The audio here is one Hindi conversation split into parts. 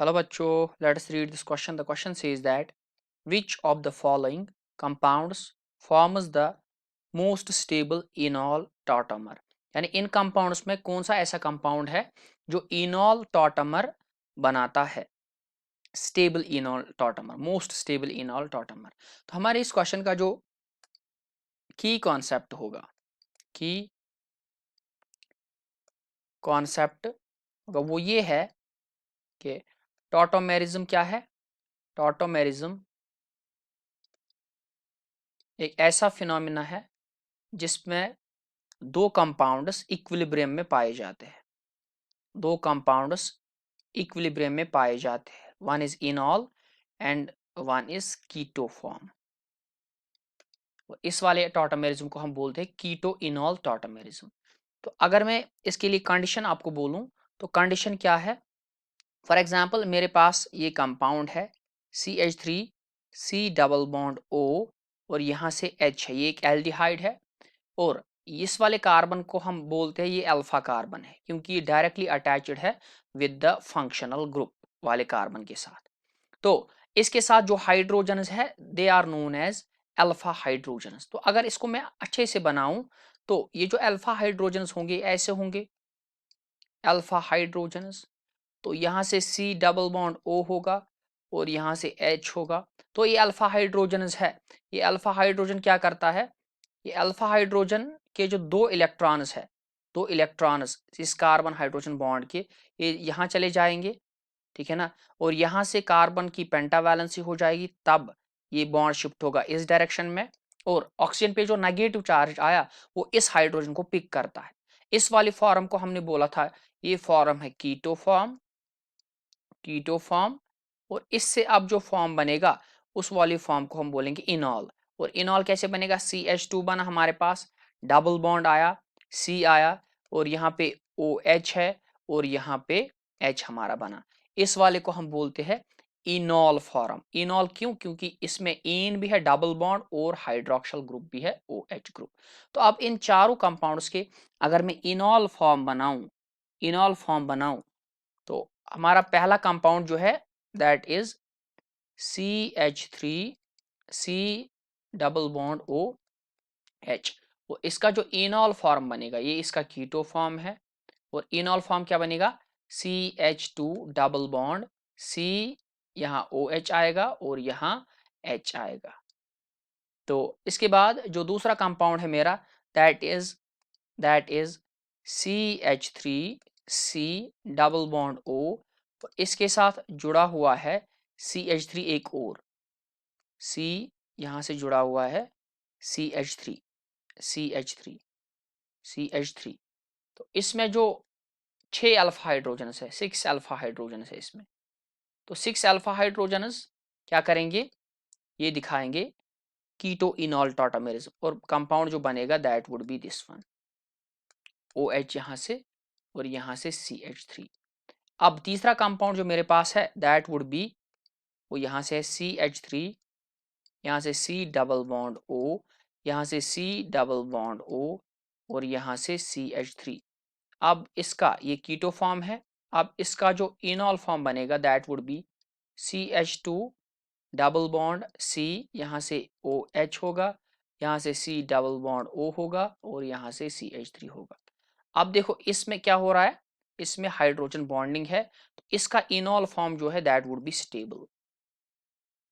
Hello bachcho, let us read this question. The question says that which of the following compounds forms the most stable enol tautomer? यानी इन कंपाउंड्स में कौन सा ऐसा कंपाउंड है जो इनॉल टॉटमर बनाता है, stable enol tautomer, most stable enol tautomer. तो हमारे इस क्वेश्चन का जो की कॉन्सेप्ट होगा, की कॉन्सेप्ट होगा वो ये है कि टॉटोमेरिज्म क्या है। टॉटोमेरिज्म एक ऐसा फिनोमिना है जिसमें दो कंपाउंड्स इक्विलिब्रियम में पाए जाते हैं। दो कंपाउंड्स इक्विलिब्रियम में पाए जाते हैं, one is enol and one is keto form. इस वाले टॉटोमेरिज्म को हम बोलते हैं कीटो इनॉल टॉटोमेरिज्म। तो अगर मैं इसके लिए कंडीशन आपको बोलूं तो कंडीशन क्या है। फॉर एग्जांपल मेरे पास ये कंपाउंड है CH3 C double bond O और यहाँ से H है, ये एक एल्डिहाइड है और इस वाले कार्बन को हम बोलते हैं ये अल्फा कार्बन है क्योंकि ये डायरेक्टली अटैच्ड है विद द फंक्शनल ग्रुप वाले कार्बन के साथ। तो इसके साथ जो हाइड्रोजन्स है they are known as alpha hydrogens. तो अगर इसको मैं अच्छे से बनाऊं तो ये जो अल्फा हाइड्रोजन्स होंगे ऐसे होंगे अल्फा हाइड्रोजन्स। तो यहाँ से C डबल बॉन्ड O होगा और यहाँ से H होगा। तो ये अल्फा हाइड्रोजन्स है। ये अल्फा हाइड्रोजन क्या करता है, ये अल्फा हाइड्रोजन के जो दो इलेक्ट्रॉन्स है, दो इलेक्ट्रॉन्स इस कार्बन हाइड्रोजन बॉन्ड के ये यहाँ चले जाएंगे, ठीक है ना। और यहाँ से कार्बन की पेंटावैलेंसी हो जाएगी, तब ये बॉन्ड शिफ्ट होगा इस डायरेक्शन में और ऑक्सीजन पे जो नेगेटिव चार्ज आया वो इस हाइड्रोजन को पिक करता है। इस वाली फॉर्म को हमने बोला था ये फॉर्म है कीटो फॉर्म, कीटो फॉर्म। और इससे अब जो फॉर्म बनेगा उस वाली फॉर्म को हम बोलेंगे इनॉल। और इनॉल कैसे बनेगा, CH2 बना हमारे पास, डबल बॉन्ड आया, C आया और यहाँ पे OH है और यहाँ पे H हमारा बना। इस वाले को हम बोलते हैं इनॉल फॉर्म। इनॉल क्यों, क्योंकि इसमें इन भी है डबल बॉन्ड और हाइड्रोक्सिल ग्रुप भी है OH ग्रुप। तो अब इन चारों कंपाउंड्स के अगर मैं इनॉल फॉर्म बनाऊं, इनॉल फॉर्म बनाऊं तो हमारा पहला कंपाउंड जो है that is CH3 C double bond OH। वो इसका जो इनॉल फॉर्म बनेगा ये इसका कीटो फॉर्म है और इनॉल फॉर्म क्या बनेगा CH2 डबल बॉन्ड C, यहाँ OH आएगा और यहाँ H आएगा। तो इसके बाद जो दूसरा कंपाउंड है मेरा that is CH3 C double bond O। तो इसके साथ जुड़ा हुआ है CH3 एक और, C यहाँ से जुड़ा हुआ है CH3 CH3 CH3। तो इसमें जो 6 अल्फा हाइड्रोजन्स है, 6 अल्फा हाइड्रोजन्स है इसमें। तो 6 अल्फा हाइड्रोजन्स क्या करेंगे, ये दिखाएंगे कीटो इनॉल टॉटोमेरिज्म और कंपाउंड जो बनेगा that would B this one, OH यहाँ से और यहाँ से CH3। अब तीसरा कंपाउंड जो मेरे पास है दैट वुड बी, वो यहाँ से है CH3, यहाँ से C डबल बॉन्ड O, यहाँ से C डबल बॉन्ड O और यहाँ से CH3। अब इसका ये कीटो फॉर्म है। अब इसका जो इनॉल फॉर्म बनेगा that would B CH2 double bond C, यहाँ से OH होगा, यहाँ से C डबल बॉन्ड O होगा और यहाँ से CH3 होगा। अब देखो इसमें क्या हो रहा है, इसमें हाइड्रोजन बॉन्डिंग है तो इसका इनॉल फॉर्म जो है दैट वुड बी स्टेबल,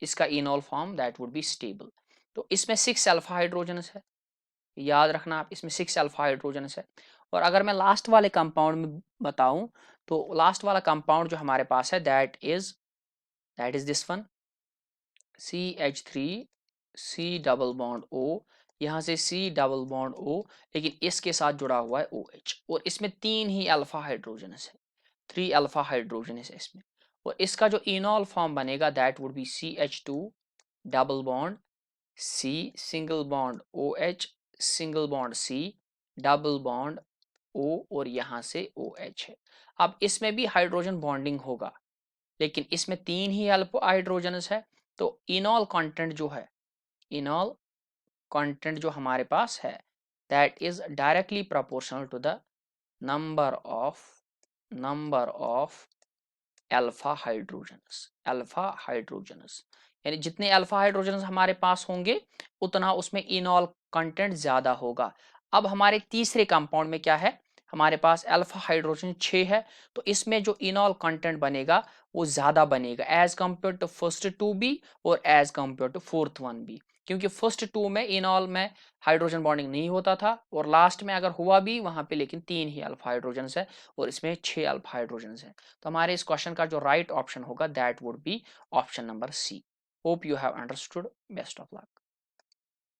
इसका इनॉल form that would be stable. तो इसमें 6 अल्फा हाइड्रोजन्स है, याद रखना आप, इसमें 6 अल्फा हाइड्रोजन्स है। और अगर मैं लास्ट वाले कंपाउंड में बताऊं तो लास्ट वाला कंपाउंड जो हमारे पास है that is this one CH3 C double bond O, यहाँ से C डबल बॉन्ड O, लेकिन इसके साथ जुड़ा हुआ है OH और इसमें 3 ही अल्फा हाइड्रोजन्स है, 3 अल्फा हाइड्रोजन्स है इसमें। और इसका जो इनॉल फॉर्म बनेगा that would B CH2 double bond C single bond OH single bond C double bond O और यहाँ से OH है। अब इसमें भी हाइड्रोजन बॉन्डिंग होगा लेकिन इसमें 3 ही अल्फा हाइड्रोजन्स है। तो इनॉल कंटेंट जो है, इनॉल कंटेंट जो हमारे पास है that is directly proportional to the number of alpha hydrogens, यानी जितने अल्फा हाइड्रोजन हमारे पास होंगे उतना उसमें इनॉल कंटेंट ज्यादा होगा। अब हमारे तीसरे कंपाउंड में क्या है, हमारे पास अल्फा हाइड्रोजन 6 है, तो इसमें जो इनॉल कंटेंट बनेगा वो ज्यादा बनेगा as compare to first two B और as compare to fourth one B, क्योंकि फर्स्ट टू में इनॉल में हाइड्रोजन बॉन्डिंग नहीं होता था और लास्ट में अगर हुआ भी वहां पे लेकिन 3 ही अल्फा हाइड्रोजन है और इसमें 6 अल्फा हाइड्रोजन है। तो हमारे इस क्वेश्चन का जो राइट ऑप्शन होगा that would be option number C. Hope you have understood. Best of luck.